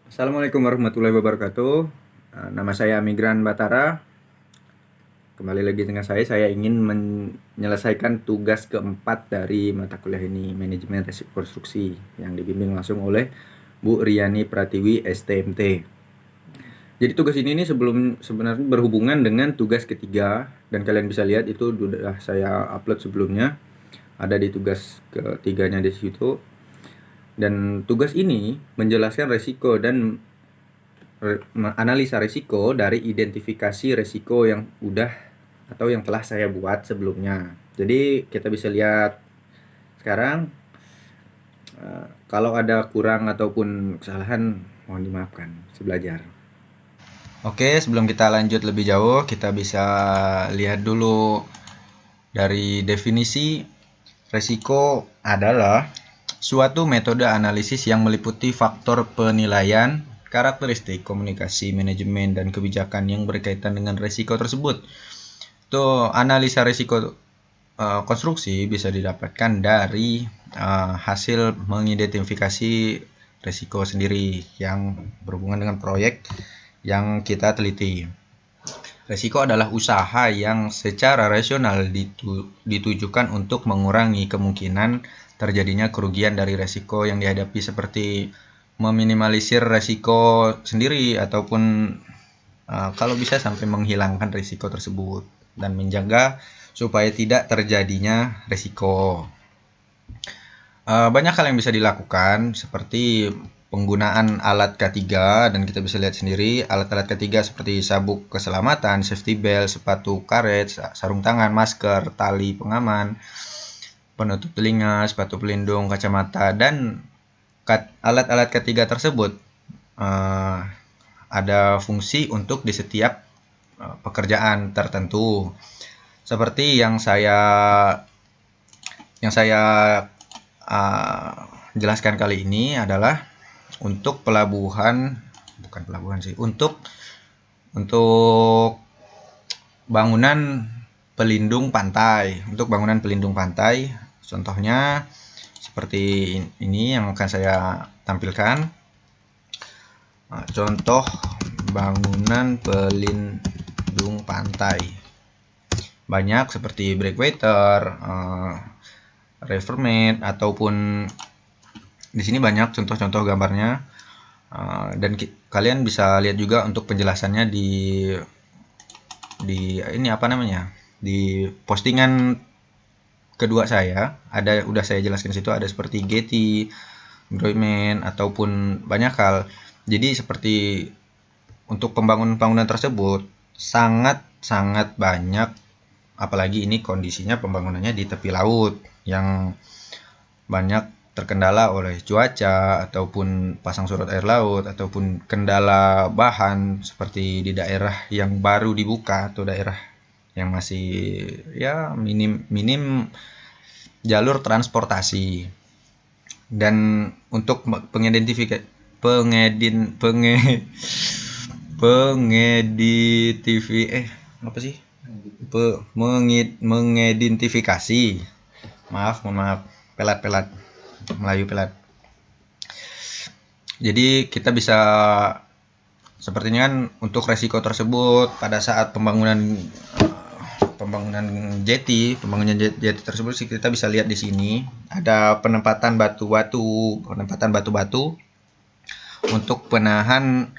Assalamualaikum warahmatullahi wabarakatuh. Nama saya Migran Batara. Kembali lagi dengan saya ingin menyelesaikan tugas keempat dari mata kuliah ini, Manajemen Resiko Konstruksi, yang dibimbing langsung oleh Bu Riani Pratiwi, STMT. Jadi tugas ini sebenarnya berhubungan dengan tugas ketiga, dan kalian bisa lihat itu sudah saya upload sebelumnya, ada di tugas ketiganya di situ. Dan tugas ini menjelaskan resiko dan analisa risiko dari identifikasi risiko yang udah atau yang telah saya buat sebelumnya. Jadi kita bisa lihat sekarang, kalau ada kurang ataupun kesalahan mohon dimaafkan, belajar. Oke, sebelum kita lanjut lebih jauh, kita bisa lihat dulu dari definisi. Risiko adalah suatu metode analisis yang meliputi faktor penilaian, karakteristik, komunikasi, manajemen, dan kebijakan yang berkaitan dengan risiko tersebut. Analisa risiko konstruksi bisa didapatkan dari hasil mengidentifikasi risiko sendiri yang berhubungan dengan proyek yang kita teliti. Risiko adalah usaha yang secara rasional ditujukan untuk mengurangi kemungkinan terjadinya kerugian dari risiko yang dihadapi, seperti meminimalisir risiko sendiri ataupun kalau bisa sampai menghilangkan risiko tersebut dan menjaga supaya tidak terjadinya risiko. Banyak hal yang bisa dilakukan seperti penggunaan alat K3, dan kita bisa lihat sendiri alat-alat K3 seperti sabuk keselamatan, safety belt, sepatu karet, sarung tangan, masker, tali pengaman, penutup telinga, sepatu pelindung, kacamata, dan alat-alat K3 tersebut ada fungsi untuk di setiap pekerjaan tertentu. Seperti yang saya jelaskan kali ini adalah untuk untuk bangunan pelindung pantai. Untuk bangunan pelindung pantai, contohnya seperti ini yang akan saya tampilkan. Contoh bangunan pelindung pantai banyak seperti breakwater, revermate, ataupun di sini banyak contoh-contoh gambarnya. Dan kalian bisa lihat juga untuk penjelasannya di di postingan kedua saya, udah saya jelaskan situ, ada seperti Getty, Groyman, ataupun banyak hal. Jadi seperti untuk pembangunan tersebut sangat banyak, apalagi ini kondisinya pembangunannya di tepi laut yang banyak terkendala oleh cuaca ataupun pasang surut air laut ataupun kendala bahan, seperti di daerah yang baru dibuka atau daerah yang masih minim jalur transportasi. Dan untuk mengidentifikasi, mohon maaf, pelat Melayu pelat. Jadi kita bisa sepertinya kan untuk resiko tersebut pada saat pembangunan jeti tersebut, kita bisa lihat di sini ada penempatan batu-batu untuk penahan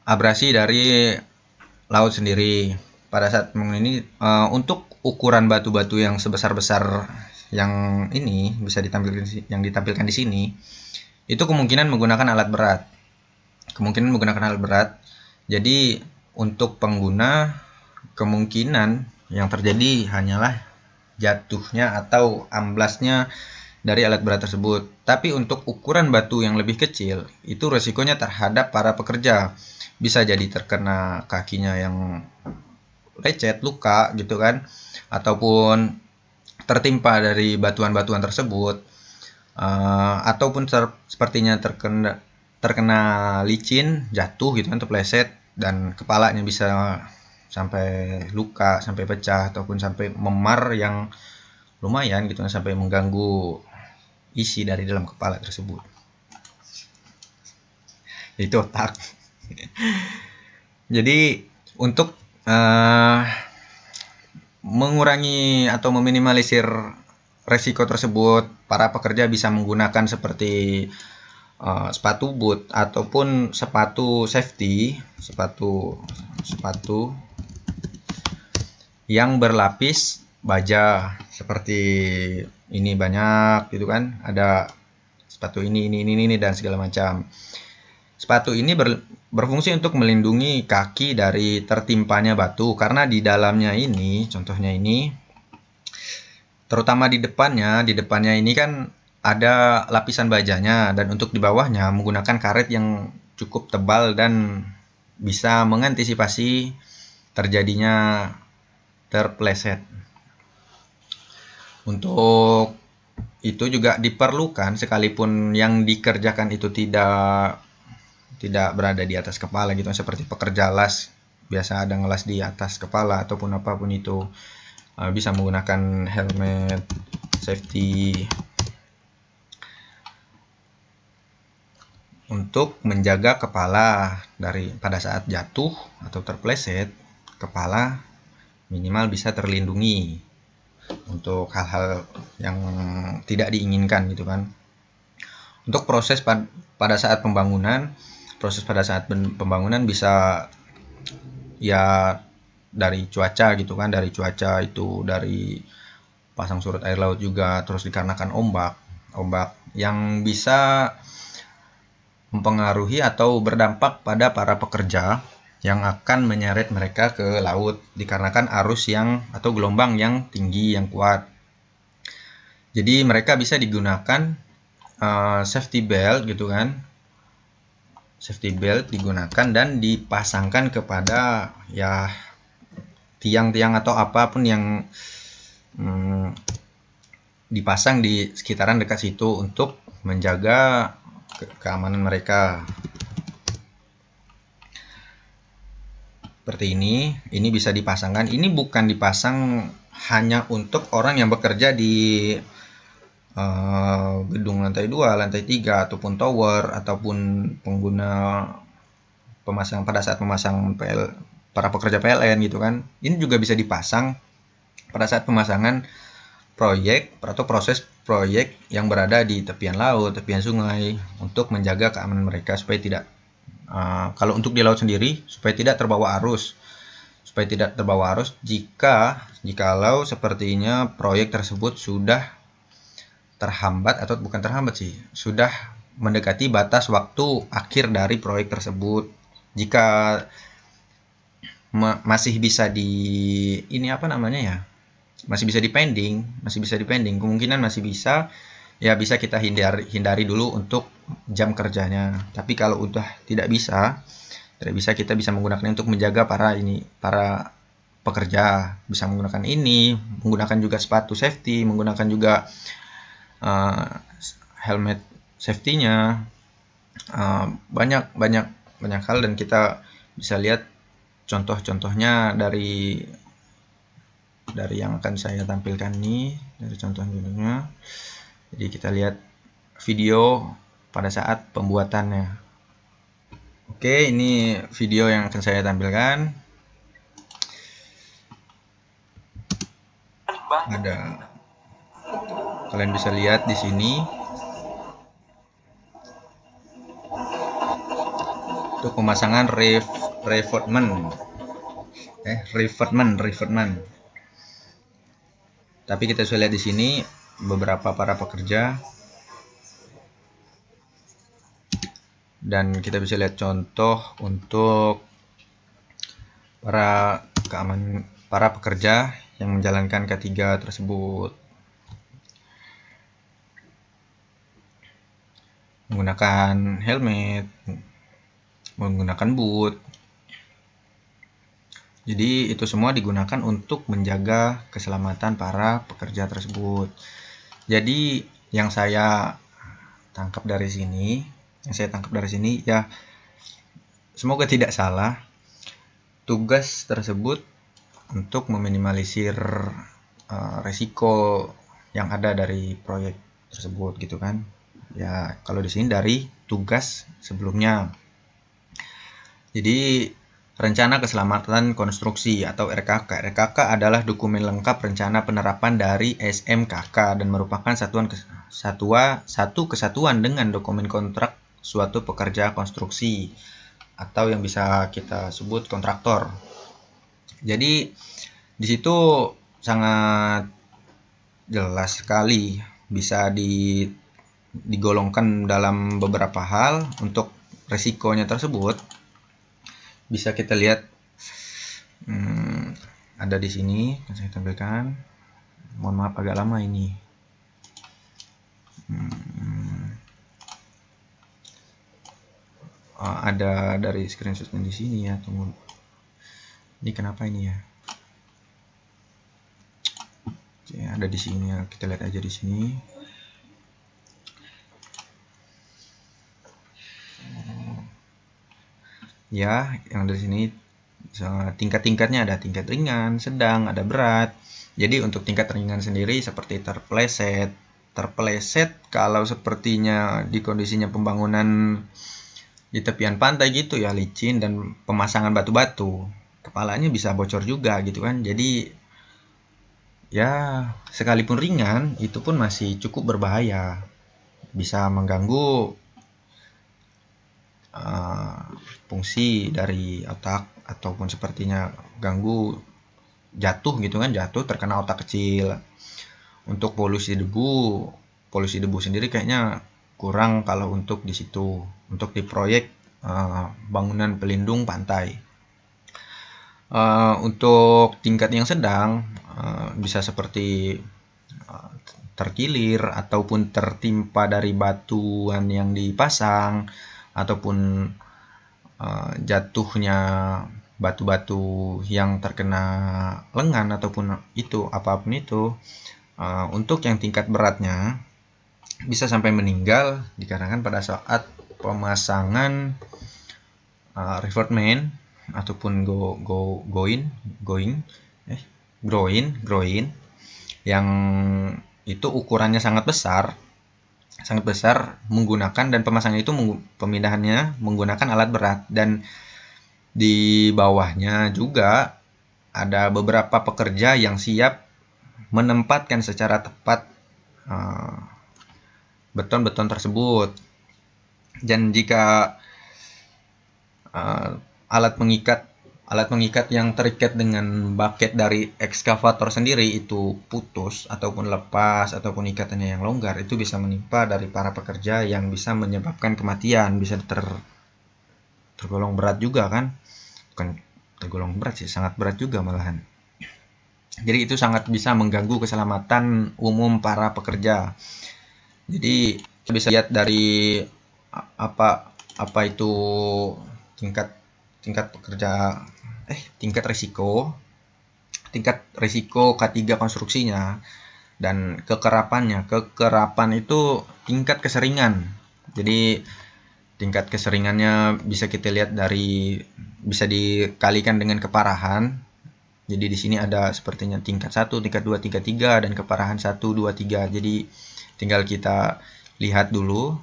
abrasi dari laut sendiri. Pada saat pembangunan ini, untuk ukuran batu-batu yang sebesar-besar yang ini bisa ditampilkan di sini, itu kemungkinan menggunakan alat berat. Jadi untuk pengguna, kemungkinan yang terjadi hanyalah jatuhnya atau amblasnya dari alat berat tersebut. Tapi untuk ukuran batu yang lebih kecil, itu resikonya terhadap para pekerja. Bisa jadi terkena kakinya yang lecet, luka gitu kan, ataupun tertimpa dari batuan-batuan tersebut, ataupun sepertinya terkena licin, jatuh gitu kan, terpeleset, dan kepalanya bisa sampai luka, sampai pecah, ataupun sampai memar yang lumayan gitu kan, sampai mengganggu isi dari dalam kepala tersebut. itu otak. Jadi untuk eh, mengurangi atau meminimalisir resiko tersebut, para pekerja bisa menggunakan seperti sepatu boot ataupun sepatu safety, sepatu yang berlapis baja seperti ini, banyak gitu kan, ada sepatu ini dan segala macam. Sepatu ini berfungsi untuk melindungi kaki dari tertimpanya batu, karena di dalamnya ini, contohnya ini, terutama di depannya ini kan ada lapisan bajanya, dan untuk di bawahnya menggunakan karet yang cukup tebal dan bisa mengantisipasi terjadinya terpleset. Untuk itu juga diperlukan, sekalipun yang dikerjakan itu tidak berada di atas kepala gitu, seperti pekerja las, biasa ada ngelas di atas kepala ataupun apapun itu, bisa menggunakan helmet safety untuk menjaga kepala pada saat jatuh atau terpleset. Kepala minimal bisa terlindungi untuk hal-hal yang tidak diinginkan gitu kan. Untuk proses pada saat pembangunan bisa ya dari cuaca gitu kan, dari cuaca itu, dari pasang surut air laut juga, terus dikarenakan ombak yang bisa mempengaruhi atau berdampak pada para pekerja yang akan menyeret mereka ke laut dikarenakan arus yang atau gelombang yang tinggi, yang kuat. Jadi mereka bisa digunakan safety belt gitu kan, safety belt digunakan dan dipasangkan kepada ya tiang-tiang atau apapun yang dipasang di sekitaran dekat situ untuk menjaga keamanan mereka. Seperti ini bisa dipasangkan. Ini bukan dipasang hanya untuk orang yang bekerja di gedung lantai 2, lantai 3 ataupun tower, ataupun pengguna pada saat memasang para pekerja PLN gitu kan. Ini juga bisa dipasang pada saat pemasangan proyek atau proses proyek yang berada di tepian laut, tepian sungai, untuk menjaga keamanan mereka supaya tidak kalau untuk di laut sendiri supaya tidak terbawa arus, jikalau sepertinya proyek tersebut sudah terhambat, atau bukan terhambat sih, sudah mendekati batas waktu akhir dari proyek tersebut. Jika masih bisa masih bisa dipending, kemungkinan masih bisa, ya bisa kita hindari dulu untuk jam kerjanya. Tapi kalau udah tidak bisa, kita bisa menggunakan untuk menjaga para pekerja, bisa menggunakan juga sepatu safety, menggunakan juga helmet safety-nya, banyak hal, dan kita bisa lihat contoh-contohnya dari yang akan saya tampilkan nih, dari contoh-contohnya. Jadi kita lihat video pada saat pembuatannya. Oke, ini video yang akan saya tampilkan. Kalian bisa lihat di sini untuk pemasangan revetment. Tapi kita bisa lihat di sini beberapa para pekerja, dan kita bisa lihat contoh untuk para pekerja yang menjalankan K3 tersebut menggunakan helmet, menggunakan boot. Jadi itu semua digunakan untuk menjaga keselamatan para pekerja tersebut. Jadi yang saya tangkap dari sini ya, semoga tidak salah, tugas tersebut untuk meminimalisir resiko yang ada dari proyek tersebut gitu kan. Ya, kalau di sini dari tugas sebelumnya. Jadi rencana keselamatan konstruksi atau RKK. RKK adalah dokumen lengkap rencana penerapan dari SMKK dan merupakan satu kesatuan dengan dokumen kontrak suatu pekerja konstruksi atau yang bisa kita sebut kontraktor. Jadi di situ sangat jelas sekali bisa digolongkan dalam beberapa hal. Untuk resikonya tersebut bisa kita lihat ada di sini yang saya tampilkan. Mohon maaf agak lama ini. Ada dari screenshotnya di sini ya. Tunggu. Ini kenapa ini ya? Oke, ada di sini ya. Kita lihat aja di sini. Ya, yang dari sini tingkat-tingkatnya ada tingkat ringan, sedang, ada berat. Jadi untuk tingkat ringan sendiri seperti terpeleset kalau sepertinya di kondisinya pembangunan di tepian pantai gitu ya, licin dan pemasangan batu-batu, kepalanya bisa bocor juga gitu kan. Jadi ya sekalipun ringan itu pun masih cukup berbahaya, bisa mengganggu fungsi dari otak ataupun sepertinya ganggu jatuh gitu kan, jatuh terkena otak kecil. Untuk polusi debu sendiri kayaknya kurang kalau untuk di situ, untuk di proyek bangunan pelindung pantai. Untuk tingkat yang sedang bisa seperti terkilir ataupun tertimpa dari batuan yang dipasang ataupun jatuhnya batu-batu yang terkena lengan ataupun itu apapun itu. Untuk yang tingkat beratnya bisa sampai meninggal dikarenakan pada saat pemasangan reinforcement ataupun groin yang itu ukurannya sangat besar menggunakan, dan pemasangan itu pemindahannya menggunakan alat berat, dan di bawahnya juga ada beberapa pekerja yang siap menempatkan secara tepat beton-beton tersebut. Dan jika alat mengikat yang terikat dengan bucket dari ekskavator sendiri itu putus ataupun lepas ataupun ikatannya yang longgar, itu bisa menimpa dari para pekerja yang bisa menyebabkan kematian, bisa tergolong berat juga kan. Bukan tergolong berat sih, sangat berat juga malahan. Jadi itu sangat bisa mengganggu keselamatan umum para pekerja. Jadi kita bisa lihat dari apa itu tingkat risiko K3 konstruksinya dan kekerapan itu tingkat keseringan. Jadi tingkat keseringannya bisa kita lihat bisa dikalikan dengan keparahan. Jadi di sini ada sepertinya tingkat 1, tingkat 2, tingkat 3 dan keparahan 1, 2, 3. Jadi tinggal kita lihat dulu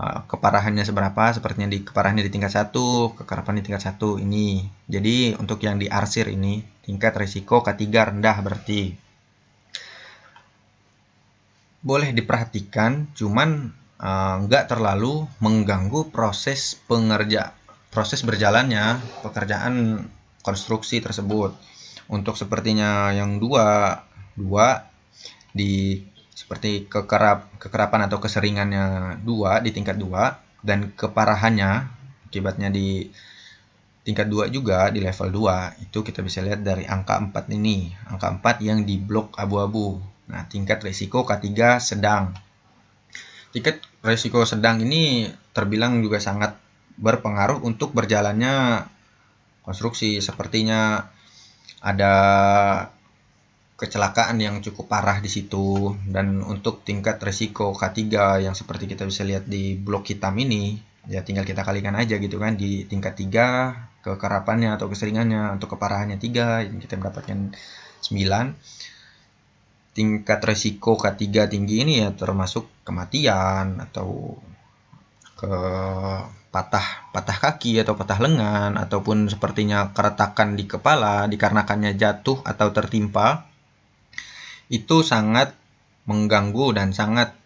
keparahannya seberapa, sepertinya keparahannya di tingkat 1, kekerapan di tingkat 1 ini. Jadi untuk yang di arsir ini tingkat risiko K3 rendah berarti. Boleh diperhatikan, cuman nggak terlalu mengganggu proses berjalannya pekerjaan konstruksi tersebut. Untuk sepertinya yang dua di seperti kekerapan atau keseringannya 2 di tingkat 2 dan keparahannya akibatnya di tingkat 2 juga di level 2, itu kita bisa lihat dari angka 4 ini, angka 4 yang di blok abu-abu. Nah, tingkat risiko K3 sedang. Tingkat risiko sedang ini terbilang juga sangat berpengaruh untuk berjalannya konstruksi. Sepertinya ada kecelakaan yang cukup parah di situ. Dan untuk tingkat risiko K3 yang seperti kita bisa lihat di blok hitam ini, ya tinggal kita kalikan aja gitu kan, di tingkat 3 kekerapannya atau keseringannya untuk keparahannya 3, kita mendapatkan 9. Tingkat risiko K3 tinggi ini ya termasuk kematian atau patah kaki atau patah lengan ataupun sepertinya keretakan di kepala dikarenakannya jatuh atau tertimpa, itu sangat mengganggu dan sangat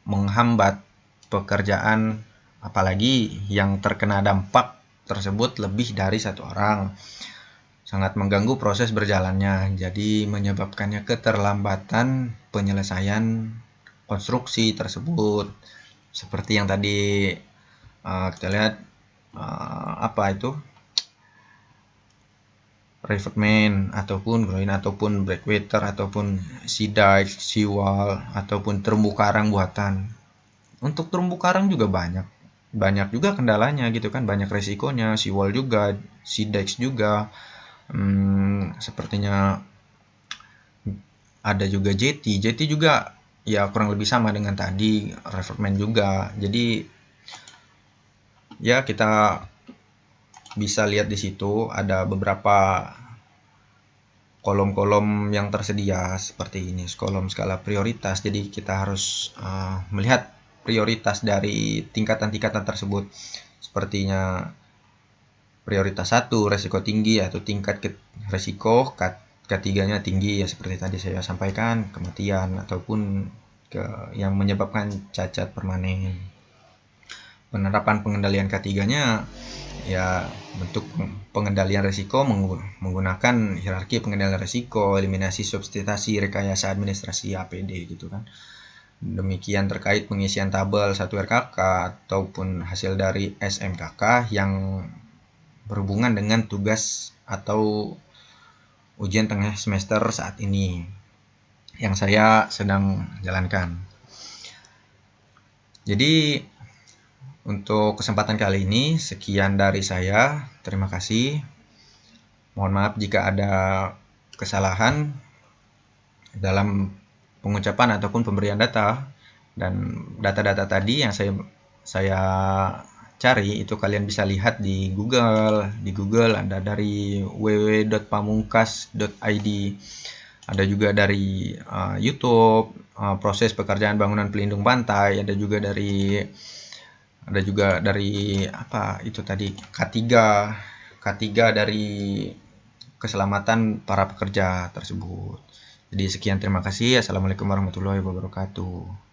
menghambat pekerjaan, apalagi yang terkena dampak tersebut lebih dari satu orang. Sangat mengganggu proses berjalannya, jadi menyebabkannya keterlambatan penyelesaian konstruksi tersebut. Seperti yang tadi kita lihat apa itu revetment ataupun groin ataupun breakwater ataupun sea dike, sea wall ataupun terumbu karang buatan. Untuk terumbu karang juga banyak juga kendalanya gitu kan, banyak resikonya. Sea wall juga, sea dikes juga, sepertinya ada juga jetty juga ya kurang lebih sama dengan tadi, revetment juga. Jadi ya kita bisa lihat di situ ada beberapa kolom-kolom yang tersedia seperti ini, kolom skala prioritas. Jadi kita harus melihat prioritas dari tingkatan-tingkatan tersebut. Sepertinya prioritas 1 resiko tinggi atau tingkat resiko, ketiganya tinggi ya seperti tadi saya sampaikan, kematian ataupun yang menyebabkan cacat permanen. Penerapan pengendalian ketiganya ya bentuk pengendalian risiko menggunakan hierarki pengendalian risiko, eliminasi substitusi, rekayasa administrasi APD gitu kan. Demikian terkait pengisian tabel 1 RKK ataupun hasil dari SMKK yang berhubungan dengan tugas atau ujian tengah semester saat ini yang saya sedang jalankan. Jadi untuk kesempatan kali ini sekian dari saya. Terima kasih. Mohon maaf jika ada kesalahan dalam pengucapan ataupun pemberian data, dan data-data tadi yang saya cari itu kalian bisa lihat di Google. Di Google ada dari www.pamungkas.id, ada juga dari YouTube, proses pekerjaan bangunan pelindung pantai, ada juga dari apa itu tadi K3 dari keselamatan para pekerja tersebut. Jadi sekian, terima kasih. Assalamualaikum warahmatullahi wabarakatuh.